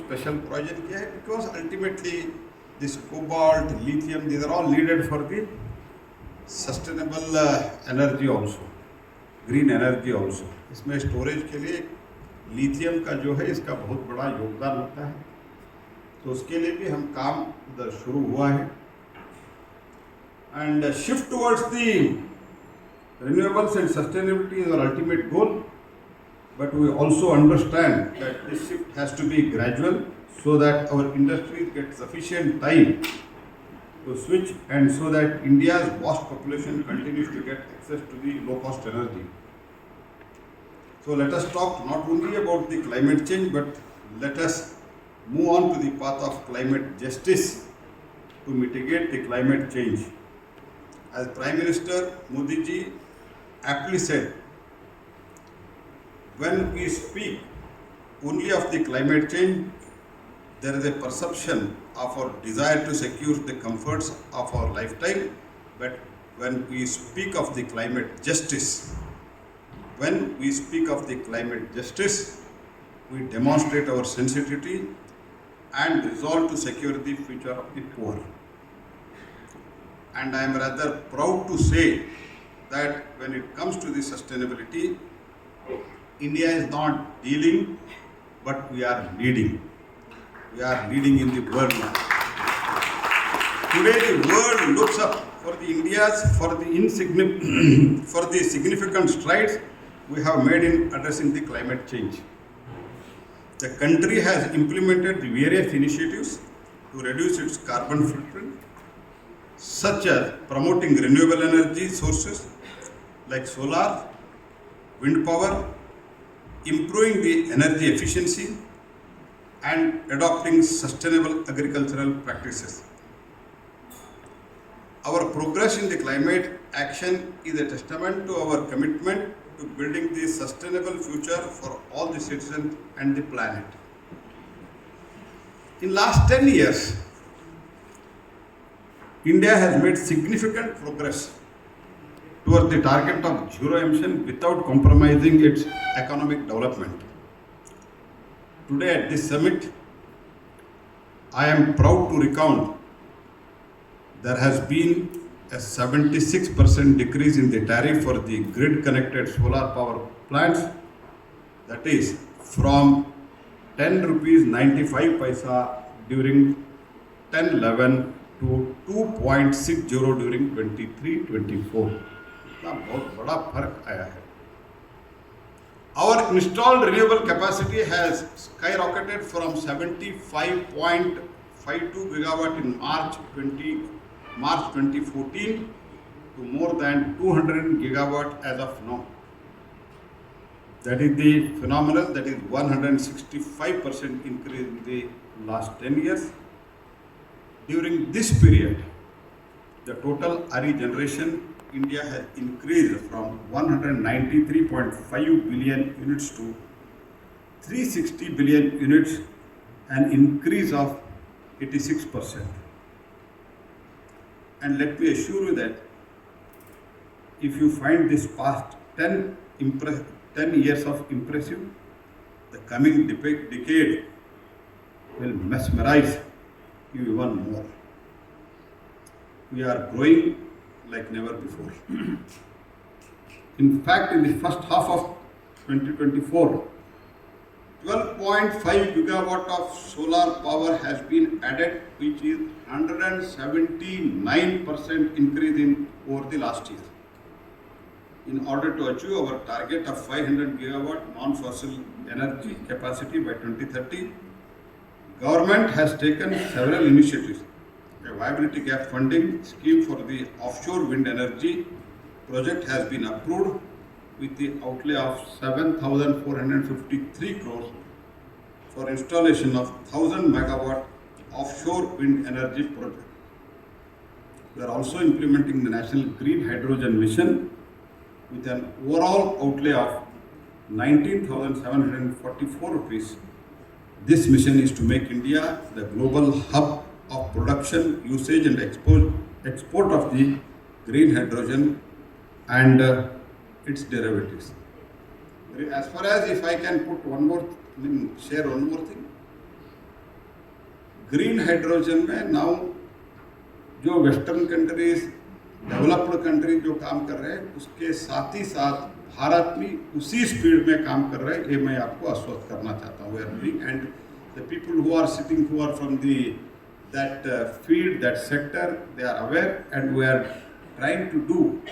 special provision किया है because ultimately this cobalt, lithium, these are all needed for the sustainable energy also, green energy also. इसमें storage के लिए lithium का जो है इसका बहुत बड़ा योगदान होता है, तो उसके लिए भी हम काम उधर शुरू हुआ है. And shift towards the renewables and sustainability is our ultimate goal, but we also understand that this shift has to be gradual so that our industries get sufficient time to switch and so that India's vast population continues to get access to the low-cost energy. So let us talk not only about the climate change, but let us move on to the path of climate justice to mitigate the climate change. As Prime Minister Modi ji aptly said, when we speak only of the climate change, there is a perception of our desire to secure the comforts of our lifetime, but when we speak of the climate justice, we demonstrate our sensitivity and resolve to secure the future of the poor. And I am rather proud to say that when it comes to the sustainability, India is not dealing, but we are leading. We are leading in the world now. Today the world looks up for the significant strides we have made in addressing the climate change. The country has implemented the various initiatives to reduce its carbon footprint, such as promoting renewable energy sources like solar, wind power, improving the energy efficiency, and adopting sustainable agricultural practices. Our progress in the climate action is a testament to our commitment to building the sustainable future for all the citizens and the planet. In last 10 years, India has made significant progress towards the target of zero emission without compromising its economic development. Today at this summit, I am proud to recount there has been a 76% decrease in the tariff for the grid-connected solar power plants, that is from 10 rupees 95 paisa during 10-11 to 2.60 during 23-24. इतना बहुत बड़ा फर्क आया है. Our installed renewable capacity has skyrocketed from 75.52 gigawatt in March 2014 to more than 200 gigawatt as of now. That is the phenomenal, that is 165% increase in the last 10 years. During this period, the total RE generation India has increased from 193.5 billion units to 360 billion units, an increase of 86%. And let me assure you that if you find this past 10 years of impressive, the coming decade will mesmerize you even more. We are growing like never before. In fact, in the first half of 2024, 12.5 gigawatt of solar power has been added, which is 179% increase over the last year. In order to achieve our target of 500 gigawatt non-fossil energy capacity by 2030, government has taken several initiatives. A viability gap funding scheme for the offshore wind energy project has been approved with the outlay of 7,453 crores for installation of 1,000 megawatt offshore wind energy project. We are also implementing the National Green Hydrogen Mission with an overall outlay of 19,744 rupees. This mission is to make India the global hub of production, usage and export of the green hydrogen and its derivatives. As far as if I can put share one more thing. Green hydrogen में now जो western countries, developed countries जो काम कर रहे हैं, उसके साथ ही साथ भारत भी उसी स्पीड में काम कर रहे हैं, ये मैं आपको आश्वस्त करना चाहता हूँ. And the people who are sitting, who are from that field, that sector, they are aware, and we are trying to do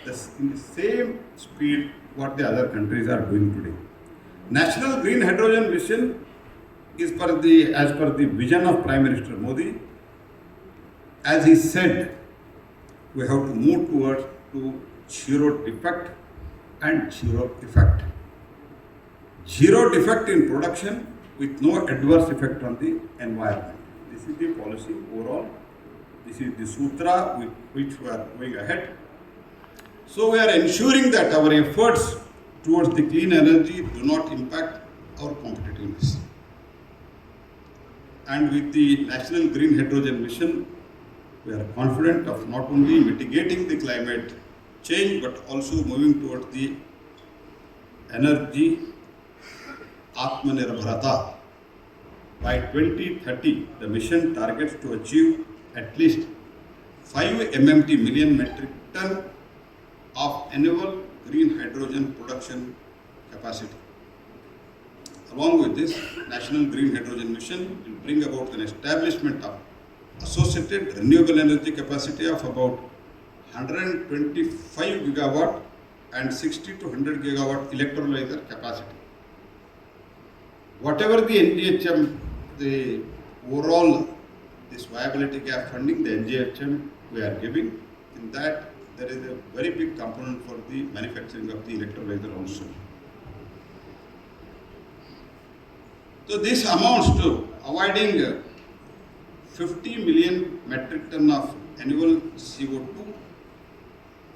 this in the same speed what the other countries are doing today. National Green Hydrogen Mission is as per the vision of Prime Minister Modi. As he said, we have to move towards to zero defect and zero effect. Zero defect in production with no adverse effect on the environment. This is the policy overall. This is the sutra with which we are going ahead. So we are ensuring that our efforts towards the clean energy do not impact our competitiveness. And with the National Green Hydrogen Mission, we are confident of not only mitigating the climate change but also moving towards the energy Atmanirbharata. By 2030, the mission targets to achieve at least 5 MMT million metric ton of annual green hydrogen production capacity. Along with this, National Green Hydrogen Mission will bring about an establishment of associated renewable energy capacity of about 125 gigawatt and 60 to 100 gigawatt electrolyzer capacity. Whatever the NGHM, the overall this viability gap funding, the NGHM we are giving, in that there is a very big component for the manufacturing of the electrolyzer also. So this amounts to avoiding 50 million metric ton of annual CO2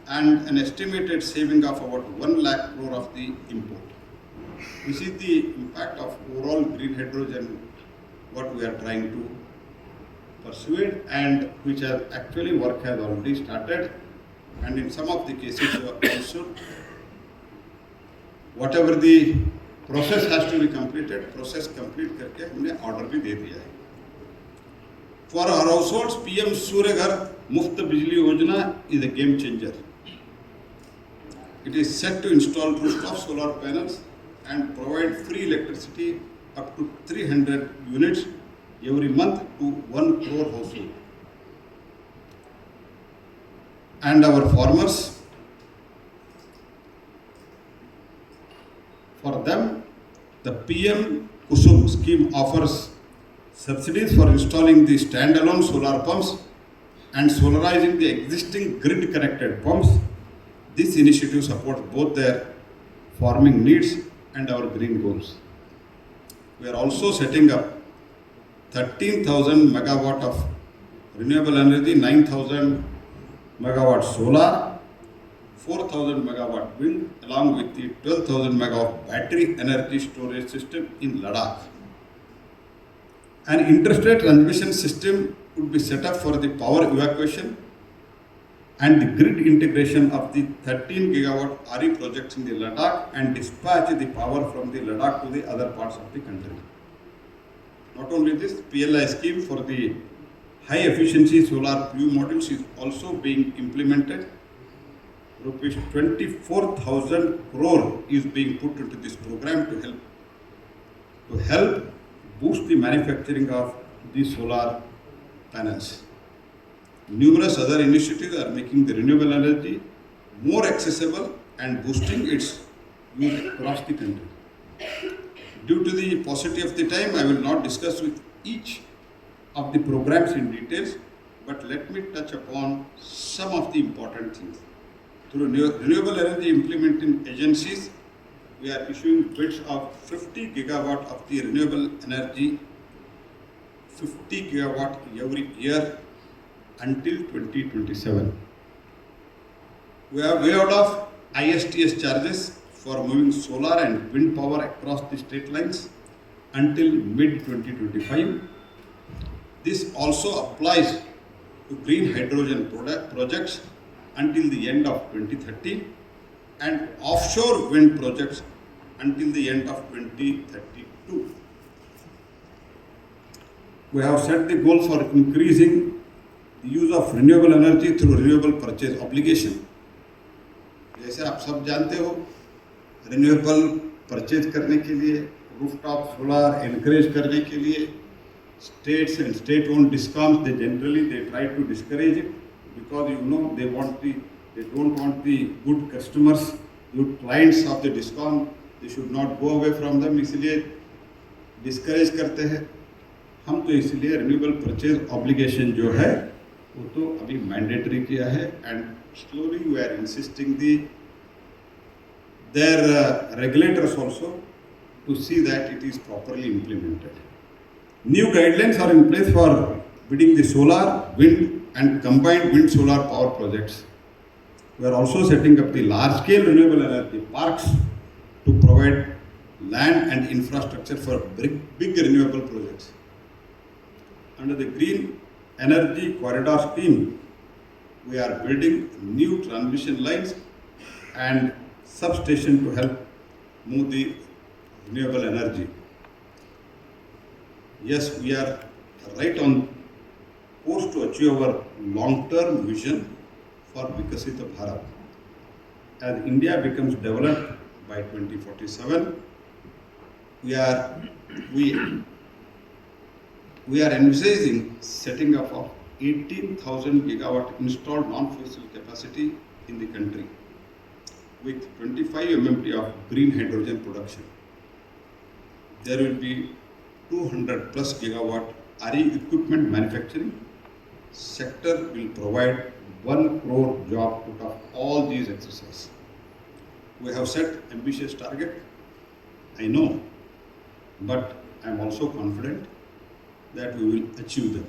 and an estimated saving of about 1 lakh crore of the import. This is the impact of overall green hydrogen, what we are trying to pursue it, and which has actually work has already started, and in some of the cases also whatever the process has to be completed, process complete करके हमने order भी दे दिया है. For our households, PM Surya Ghar Muft Bijli Yojana is a game changer. It is set to install rooftop solar panels and provide free electricity up to 300 units every month to 1 crore household. And our farmers, for them, the PM Kusum scheme offers subsidies for installing the standalone solar pumps and solarizing the existing grid connected pumps. This initiative supports both their farming needs and our green goals. We are also setting up 13,000 megawatt of renewable energy, 9,000 megawatt solar, 4,000 megawatt wind, along with the 12,000 megawatt battery energy storage system in Ladakh. An interstate transmission system would be set up for the power evacuation and the grid integration of the 13 gigawatt RE projects in the Ladakh and dispatch the power from the Ladakh to the other parts of the country. Not only this, PLI scheme for the high efficiency solar PV modules is also being implemented. Rupees 24,000 crore is being put into this program to help boost the manufacturing of the solar panels. Numerous other initiatives are making the renewable energy more accessible and boosting its use across the country. Due to the paucity of the time, I will not discuss with each of the programs in details, but let me touch upon some of the important things. Through renewable energy implementing agencies, we are issuing bids of 50 gigawatt of the renewable energy, 50 gigawatt every year until 2027. We have waived off ISTS charges for moving solar and wind power across the state lines until mid-2025. This also applies to green hydrogen projects until the end of 2030 and offshore wind projects until the end of 2032. We have set the goal for increasing the use of renewable energy through renewable purchase obligation. जैसे आप सब जानते हो, renewable purchase करने के लिए, rooftop solar encourage करने के लिए, states and state-owned discoms, they generally try to discourage it because they don't want the good customers, good clients of the discom. They should not go away from them. इसलिए discourage करते हैं. हम तो इसलिए renewable purchase obligation जो है वो तो अभी mandatory किया है and slowly we are insisting their regulators also to see that it is properly implemented. New guidelines are in place for bidding the solar, wind and combined wind solar power projects. We are also setting up the large-scale renewable energy parks to provide land and infrastructure for big renewable projects. Under the Green Energy Corridor Scheme, we are building new transmission lines and substation to help move the renewable energy. Yes, we are right on course to achieve our long-term vision for Vikasita Bharat. As India becomes developed by 2047, we are envisaging setting up of 18,000 gigawatt installed non-fossil capacity in the country with 25 MMT of green hydrogen production. There will be 200 plus gigawatt RE equipment manufacturing. Sector will provide 1 crore job out of all these exercises. We have set ambitious target, I know, but I am also confident that we will achieve them.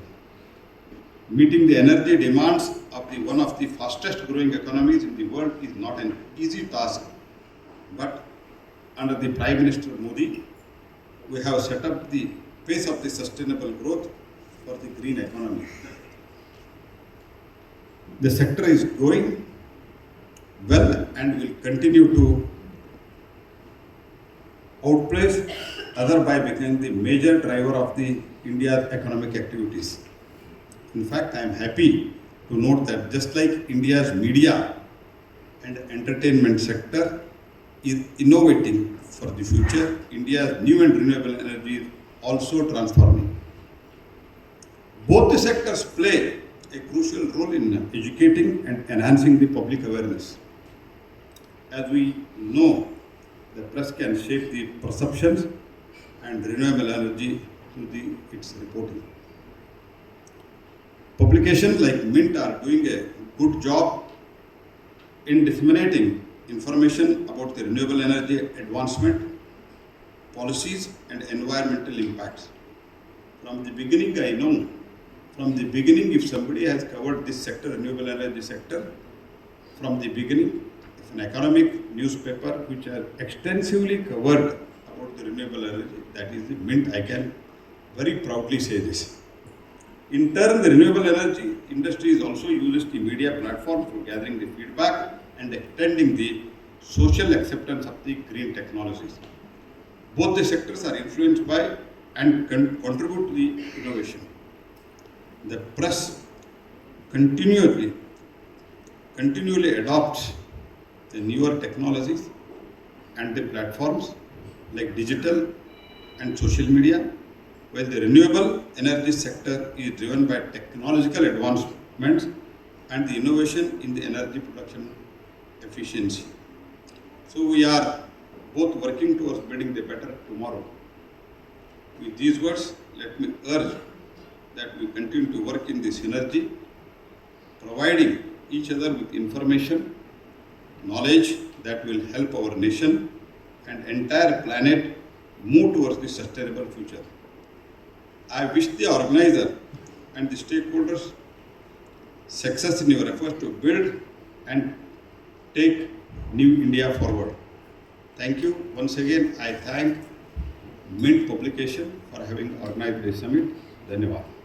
Meeting the energy demands of one of the fastest growing economies in the world is not an easy task, but under the Prime Minister Modi, we have set up the pace of the sustainable growth for the green economy. The sector is growing well and will continue to outpace other by becoming the major driver of the India's economic activities. In fact, I am happy to note that just like India's media and entertainment sector is innovating for the future, India's new and renewable energy is also transforming. Both the sectors play a crucial role in educating and enhancing the public awareness. As we know, the press can shape the perceptions and renewable energy through its reporting. Publications like Mint are doing a good job in disseminating information about the renewable energy advancement, policies and environmental impacts. From the beginning, I know, if somebody has covered this sector, renewable energy sector, from the beginning, if an economic newspaper which has extensively covered about the renewable energy, that is the Mint, I can very proudly say this. In turn, the renewable energy industry is also uses the media platform for gathering the feedback and extending the social acceptance of the green technologies. Both the sectors are influenced by and contribute to the innovation. The press continually adopts the newer technologies and the platforms like digital and social media, while the renewable energy sector is driven by technological advancements and the innovation in the energy production efficiency. So we are both working towards building the better tomorrow. With these words, let me urge that we continue to work in this synergy, providing each other with information, knowledge that will help our nation and entire planet move towards the sustainable future. I wish the organizer and the stakeholders success in your efforts to build and take New India forward. Thank you. Once again, I thank Mint Publication for having organized this summit. Dhanyavad.